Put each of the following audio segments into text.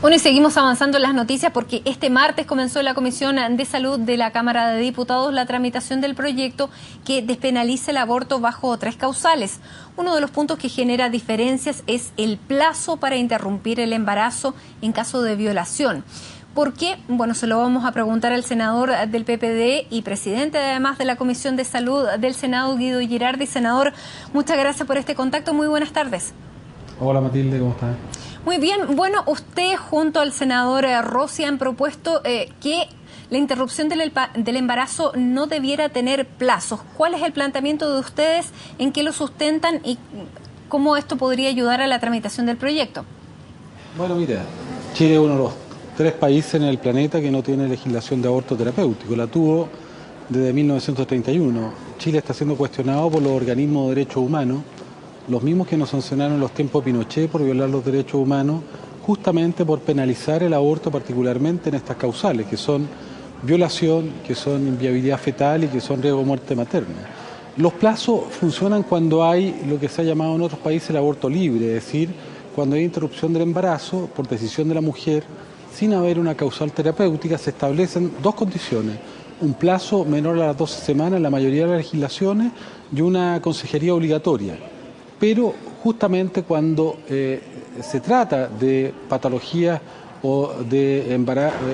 Bueno, y seguimos avanzando en las noticias porque este martes comenzó en la Comisión de Salud de la Cámara de Diputados la tramitación del proyecto que despenaliza el aborto bajo 3 causales. Uno de los puntos que genera diferencias es el plazo para interrumpir el embarazo en caso de violación. ¿Por qué? Bueno, se lo vamos a preguntar al senador del PPD y presidente además de la Comisión de Salud del Senado, Guido Girardi. Senador, muchas gracias por este contacto. Muy buenas tardes. Hola Matilde, ¿cómo estás? Muy bien, bueno, usted junto al senador Rossi han propuesto que la interrupción del embarazo no debiera tener plazos. ¿Cuál es el planteamiento de ustedes? ¿En qué lo sustentan? ¿Y cómo esto podría ayudar a la tramitación del proyecto? Bueno, mira, Chile es uno de los 3 países en el planeta que no tiene legislación de aborto terapéutico. La tuvo desde 1931. Chile está siendo cuestionado por los organismos de derechos humanos, los mismos que nos sancionaron en los tiempos de Pinochet por violar los derechos humanos, justamente por penalizar el aborto, particularmente en estas causales, que son violación, que son inviabilidad fetal y que son riesgo de muerte materna. Los plazos funcionan cuando hay lo que se ha llamado en otros países el aborto libre, es decir, cuando hay interrupción del embarazo por decisión de la mujer, sin haber una causal terapéutica, se establecen 2 condiciones: un plazo menor a las 12 semanas en la mayoría de las legislaciones y una consejería obligatoria. Pero justamente cuando se trata de patologías o de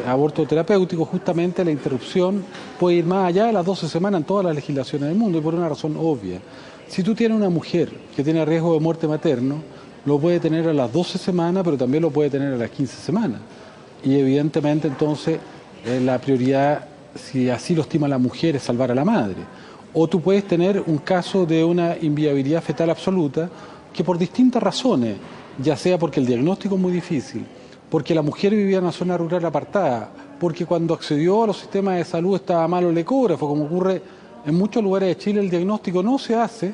aborto terapéutico, justamente la interrupción puede ir más allá de las 12 semanas en todas las legislaciones del mundo, y por una razón obvia. Si tú tienes una mujer que tiene riesgo de muerte materno, lo puede tener a las 12 semanas, pero también lo puede tener a las 15 semanas. Y evidentemente entonces la prioridad, si así lo estima la mujer, es salvar a la madre. O tú puedes tener un caso de una inviabilidad fetal absoluta que por distintas razones, ya sea porque el diagnóstico es muy difícil, porque la mujer vivía en una zona rural apartada, porque cuando accedió a los sistemas de salud estaba malo el ecógrafo, como ocurre en muchos lugares de Chile, el diagnóstico no se hace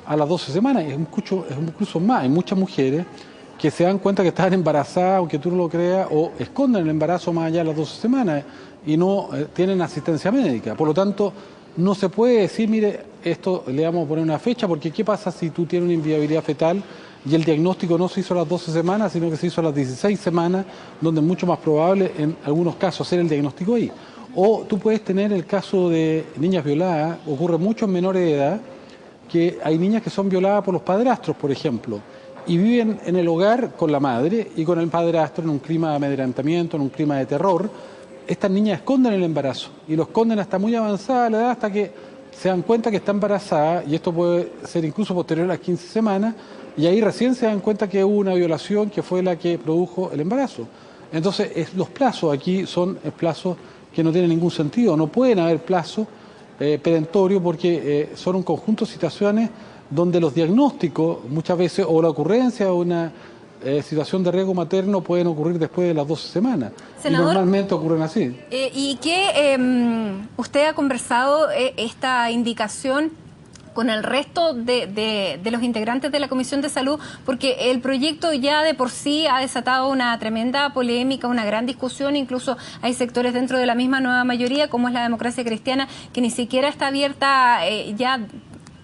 a las 12 semanas, es incluso más. Hay muchas mujeres que se dan cuenta que están embarazadas, aunque tú no lo creas, o esconden el embarazo más allá de las 12 semanas y no tienen asistencia médica. Por lo tanto, no se puede decir, mire, esto le vamos a poner una fecha, porque ¿qué pasa si tú tienes una inviabilidad fetal y el diagnóstico no se hizo a las 12 semanas, sino que se hizo a las 16 semanas, donde es mucho más probable, en algunos casos, hacer el diagnóstico ahí? O tú puedes tener el caso de niñas violadas, ocurre mucho en menores de edad, que hay niñas que son violadas por los padrastros, por ejemplo, y viven en el hogar con la madre y con el padrastro en un clima de amedrentamiento, en un clima de terror. Estas niñas esconden el embarazo y lo esconden hasta muy avanzada la edad, hasta que se dan cuenta que está embarazada, y esto puede ser incluso posterior a las 15 semanas, y ahí recién se dan cuenta que hubo una violación que fue la que produjo el embarazo. Entonces, los plazos aquí son plazos que no tienen ningún sentido, no pueden haber plazos perentorios, porque son un conjunto de situaciones donde los diagnósticos muchas veces, o la ocurrencia de una situación de riesgo materno, pueden ocurrir después de las 12 semanas. Senador, y normalmente ocurren así. ¿Y qué usted ha conversado esta indicación con el resto de los integrantes de la Comisión de Salud? Porque el proyecto ya de por sí ha desatado una tremenda polémica, una gran discusión. Incluso hay sectores dentro de la misma nueva mayoría, como es la Democracia Cristiana, que ni siquiera está abierta ya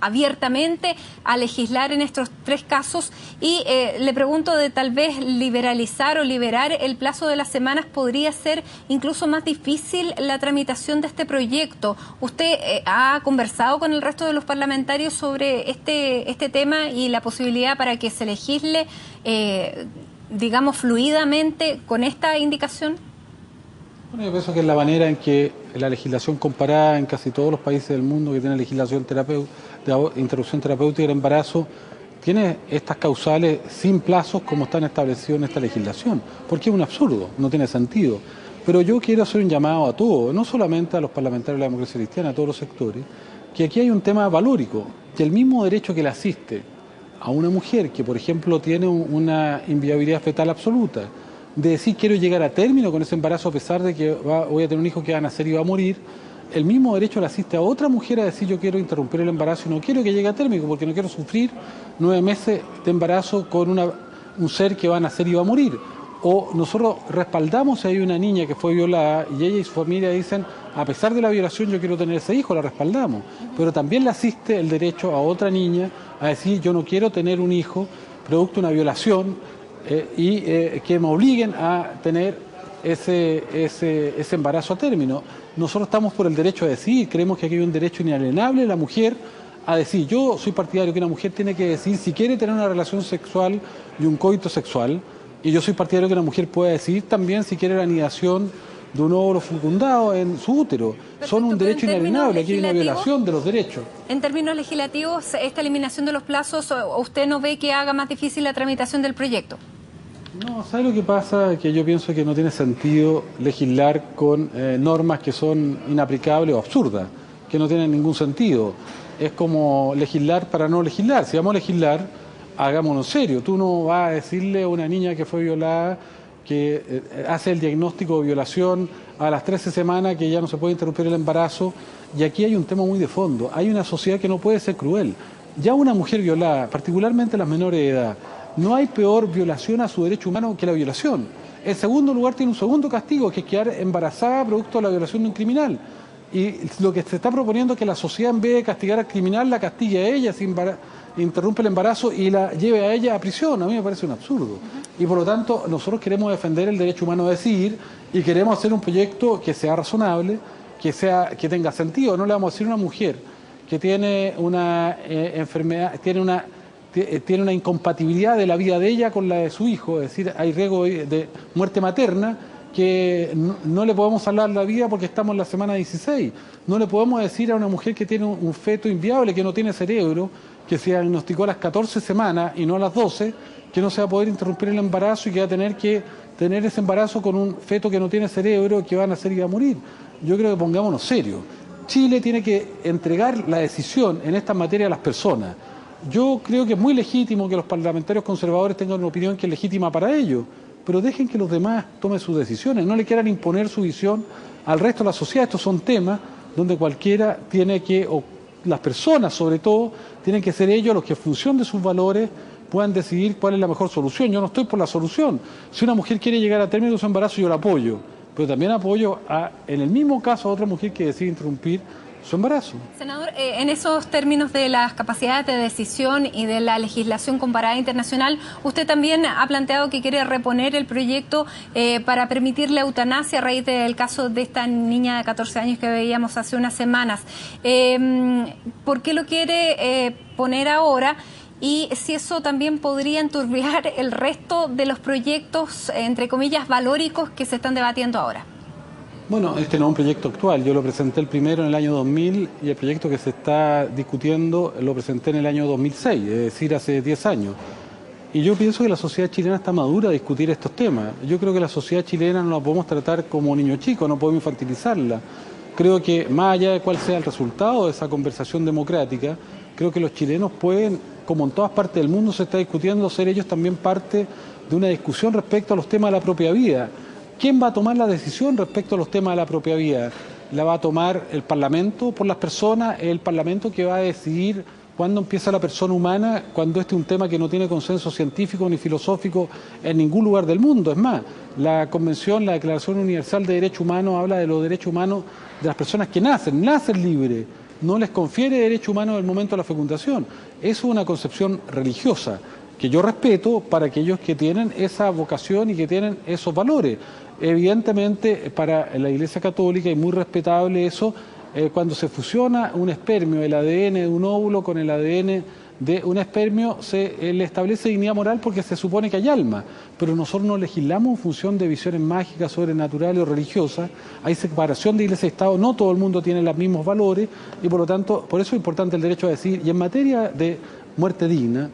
abiertamente a legislar en estos 3 casos, y le pregunto, de tal vez liberalizar o liberar el plazo de las semanas podría ser incluso más difícil la tramitación de este proyecto. ¿Usted ha conversado con el resto de los parlamentarios sobre este tema y la posibilidad para que se legisle, digamos, fluidamente con esta indicación? Bueno, yo pienso que es la manera en que la legislación comparada en casi todos los países del mundo que tienen legislación de interrupción terapéutica del embarazo tiene estas causales sin plazos como están establecidos en esta legislación, porque es un absurdo, no tiene sentido. Pero yo quiero hacer un llamado a todos, no solamente a los parlamentarios de la Democracia Cristiana, a todos los sectores, que aquí hay un tema valórico, que el mismo derecho que le asiste a una mujer que, por ejemplo, tiene una inviabilidad fetal absoluta, de decir quiero llegar a término con ese embarazo a pesar de que voy a tener un hijo que va a nacer y va a morir, el mismo derecho le asiste a otra mujer a decir yo quiero interrumpir el embarazo y no quiero que llegue a término porque no quiero sufrir 9 meses de embarazo con un ser que va a nacer y va a morir. O nosotros respaldamos si hay una niña que fue violada y ella y su familia dicen, a pesar de la violación yo quiero tener ese hijo, la respaldamos. Pero también le asiste el derecho a otra niña a decir yo no quiero tener un hijo producto de una violación que me obliguen a tener ese embarazo a término. Nosotros estamos por el derecho a decidir, creemos que aquí hay un derecho inalienable de la mujer a decir. Yo soy partidario que una mujer tiene que decir si quiere tener una relación sexual y un coito sexual, y yo soy partidario que una mujer pueda decidir también si quiere la anidación de un óvulo fecundado en su útero. Perfecto, son un derecho inalienable, aquí hay una violación de los derechos. En términos legislativos, esta eliminación de los plazos, ¿usted no ve que haga más difícil la tramitación del proyecto? No, ¿sabe lo que pasa? Que yo pienso que no tiene sentido legislar con normas que son inaplicables o absurdas, que no tienen ningún sentido. Es como legislar para no legislar. Si vamos a legislar, hagámoslo en serio. Tú no vas a decirle a una niña que fue violada, que hace el diagnóstico de violación a las 13 semanas, que ya no se puede interrumpir el embarazo. Y aquí hay un tema muy de fondo. Hay una sociedad que no puede ser cruel. Ya una mujer violada, particularmente las menores de edad, no hay peor violación a su derecho humano que la violación. En segundo lugar, tiene un segundo castigo, que es quedar embarazada producto de la violación de un criminal. Y lo que se está proponiendo es que la sociedad, en vez de castigar al criminal, la castigue a ella, interrumpe el embarazo y la lleve a ella a prisión. A mí me parece un absurdo. Y por lo tanto, nosotros queremos defender el derecho humano a decidir y queremos hacer un proyecto que sea razonable, que tenga sentido. No le vamos a decir a una mujer que tiene una enfermedad, tiene una incompatibilidad de la vida de ella con la de su hijo, es decir, hay riesgo de muerte materna, que no le podemos salvar la vida porque estamos en la semana 16. No le podemos decir a una mujer que tiene un feto inviable, que no tiene cerebro, que se diagnosticó a las 14 semanas y no a las 12, que no se va a poder interrumpir el embarazo y que va a tener que tener ese embarazo con un feto que no tiene cerebro, que va a nacer y va a morir. Yo creo que pongámonos serios. Chile tiene que entregar la decisión en esta materia a las personas. Yo creo que es muy legítimo que los parlamentarios conservadores tengan una opinión que es legítima para ellos, pero dejen que los demás tomen sus decisiones, no le quieran imponer su visión al resto de la sociedad. Estos son temas donde cualquiera tiene que, o las personas sobre todo, tienen que ser ellos los que en función de sus valores puedan decidir cuál es la mejor solución. Yo no estoy por la solución. Si una mujer quiere llegar a término de su embarazo, yo la apoyo, pero también apoyo en el mismo caso a otra mujer que decide interrumpir su embarazo. Senador, en esos términos de las capacidades de decisión y de la legislación comparada internacional, usted también ha planteado que quiere reponer el proyecto para permitir la eutanasia a raíz del caso de esta niña de 14 años que veíamos hace unas semanas. ¿Por qué lo quiere poner ahora? Y si eso también podría enturbiar el resto de los proyectos, entre comillas, valóricos que se están debatiendo ahora. Bueno, este no es un proyecto actual. Yo lo presenté el primero en el año 2000 y el proyecto que se está discutiendo lo presenté en el año 2006, es decir, hace 10 años. Y yo pienso que la sociedad chilena está madura a discutir estos temas. Yo creo que la sociedad chilena no la podemos tratar como niño chico, no podemos infantilizarla. Creo que más allá de cuál sea el resultado de esa conversación democrática, creo que los chilenos pueden, como en todas partes del mundo se está discutiendo, ser ellos también parte de una discusión respecto a los temas de la propia vida. ¿Quién va a tomar la decisión respecto a los temas de la propia vida? ¿La va a tomar el Parlamento por las personas? ¿El Parlamento que va a decidir cuándo empieza la persona humana? Cuando este es un tema que no tiene consenso científico ni filosófico en ningún lugar del mundo. Es más, la Convención, la Declaración Universal de Derechos Humanos habla de los derechos humanos de las personas que nacen libres. No les confiere derecho humano en el momento de la fecundación. Eso es una concepción religiosa que yo respeto para aquellos que tienen esa vocación y que tienen esos valores. Evidentemente, para la Iglesia Católica, y muy respetable eso, cuando se fusiona un espermio, el ADN de un óvulo con el ADN de un espermio, se le establece dignidad moral porque se supone que hay alma, pero nosotros no legislamos en función de visiones mágicas, sobrenaturales o religiosas. Hay separación de Iglesia y Estado, no todo el mundo tiene los mismos valores y por lo tanto, por eso es importante el derecho a decidir. Y en materia de muerte digna,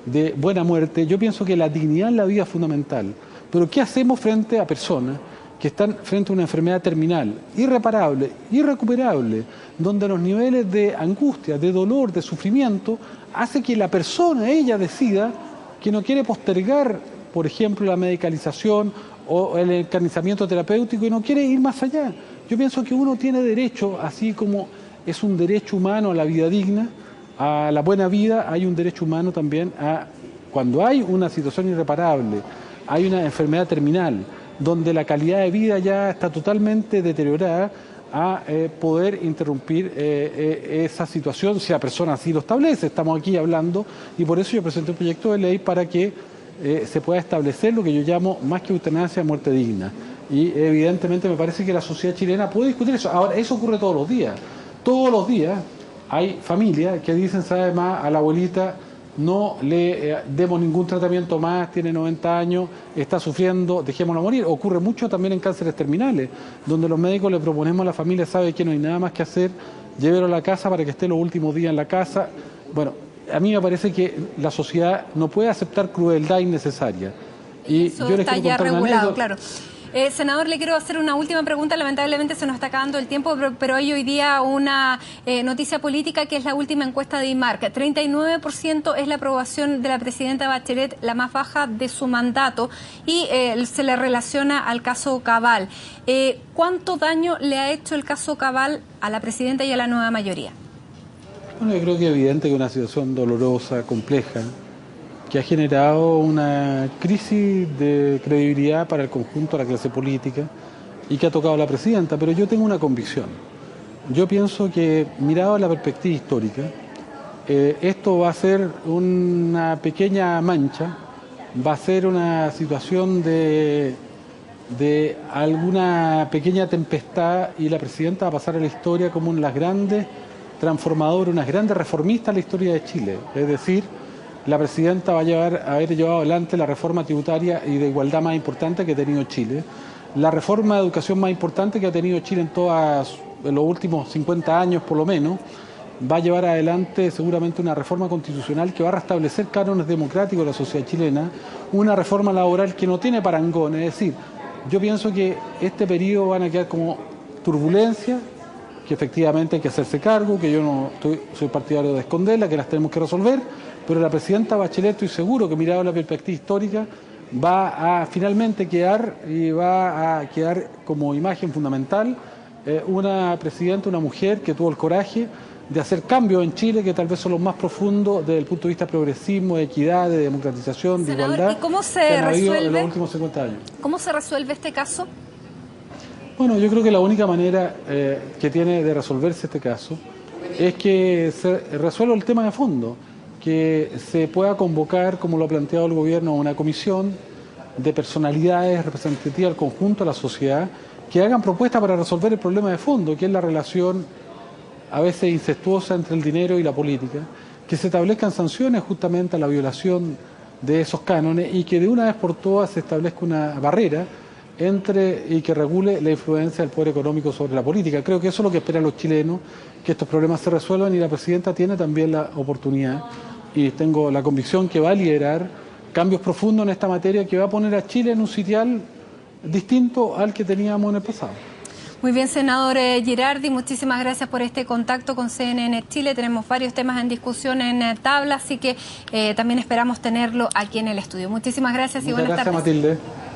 de buena muerte, yo pienso que la dignidad en la vida es fundamental. Pero ¿qué hacemos frente a personas que están frente a una enfermedad terminal, irreparable, irrecuperable, donde los niveles de angustia, de dolor, de sufrimiento, hace que la persona, ella decida que no quiere postergar, por ejemplo, la medicalización o el encarnizamiento terapéutico y no quiere ir más allá? Yo pienso que uno tiene derecho, así como es un derecho humano a la vida digna, a la buena vida, hay un derecho humano también a, cuando hay una situación irreparable, hay una enfermedad terminal, donde la calidad de vida ya está totalmente deteriorada, a poder interrumpir esa situación si la persona así lo establece. Estamos aquí hablando y por eso yo presenté un proyecto de ley para que se pueda establecer lo que yo llamo, más que eutanasia, muerte digna. Y evidentemente me parece que la sociedad chilena puede discutir eso. Ahora, eso ocurre todos los días. Todos los días hay familias que dicen, ¿sabe más? A la abuelita no le demos ningún tratamiento más, tiene 90 años, está sufriendo, dejémosla morir. Ocurre mucho también en cánceres terminales, donde los médicos le proponemos a la familia, sabe que no hay nada más que hacer, llévelo a la casa para que esté los últimos días en la casa. Bueno, a mí me parece que la sociedad no puede aceptar crueldad innecesaria. Y eso está ya regulado, claro. Senador, le quiero hacer una última pregunta. Lamentablemente se nos está acabando el tiempo, pero hay hoy día una noticia política que es la última encuesta de IMARC. 39% es la aprobación de la presidenta Bachelet, la más baja de su mandato, y se le relaciona al caso Cabal. ¿Cuánto daño le ha hecho el caso Cabal a la presidenta y a la nueva mayoría? Bueno, yo creo que es evidente que es una situación dolorosa, compleja, que ha generado una crisis de credibilidad para el conjunto de la clase política y que ha tocado a la presidenta, pero yo tengo una convicción. Yo pienso que, mirado a la perspectiva histórica, esto va a ser una pequeña mancha, va a ser una situación de alguna pequeña tempestad y la presidenta va a pasar a la historia como una de las grandes transformadoras, unas grandes reformistas de la historia de Chile. Es decir, la presidenta va a haber llevado adelante la reforma tributaria y de igualdad más importante que ha tenido Chile, la reforma de educación más importante que ha tenido Chile en los últimos 50 años por lo menos, va a llevar adelante seguramente una reforma constitucional que va a restablecer cánones democráticos de la sociedad chilena, una reforma laboral que no tiene parangón. Es decir, yo pienso que este periodo van a quedar como turbulencias, que efectivamente hay que hacerse cargo, que yo no soy partidario de esconderla, que las tenemos que resolver, pero la presidenta Bachelet, estoy seguro que mirado la perspectiva histórica, va a finalmente quedar y va a quedar como imagen fundamental una presidenta, una mujer que tuvo el coraje de hacer cambios en Chile que tal vez son los más profundos desde el punto de vista de progresismo, de equidad, de democratización, de igualdad, ¿y cómo se que han habido resuelve en los últimos 50 años. ¿Cómo se resuelve este caso? Bueno, yo creo que la única manera que tiene de resolverse este caso es que se resuelva el tema de fondo, que se pueda convocar, como lo ha planteado el gobierno, una comisión de personalidades representativas del conjunto de la sociedad que hagan propuestas para resolver el problema de fondo, que es la relación a veces incestuosa entre el dinero y la política, que se establezcan sanciones justamente a la violación de esos cánones y que de una vez por todas se establezca una barrera y que regule la influencia del poder económico sobre la política. Creo que eso es lo que esperan los chilenos, que estos problemas se resuelvan, y la presidenta tiene también la oportunidad y tengo la convicción que va a liderar cambios profundos en esta materia que va a poner a Chile en un sitial distinto al que teníamos en el pasado. Muy bien, senador Girardi, muchísimas gracias por este contacto con CNN Chile. Tenemos varios temas en discusión en tabla, así que también esperamos tenerlo aquí en el estudio. Muchísimas gracias y buenas tardes. Muchas gracias, Matilde.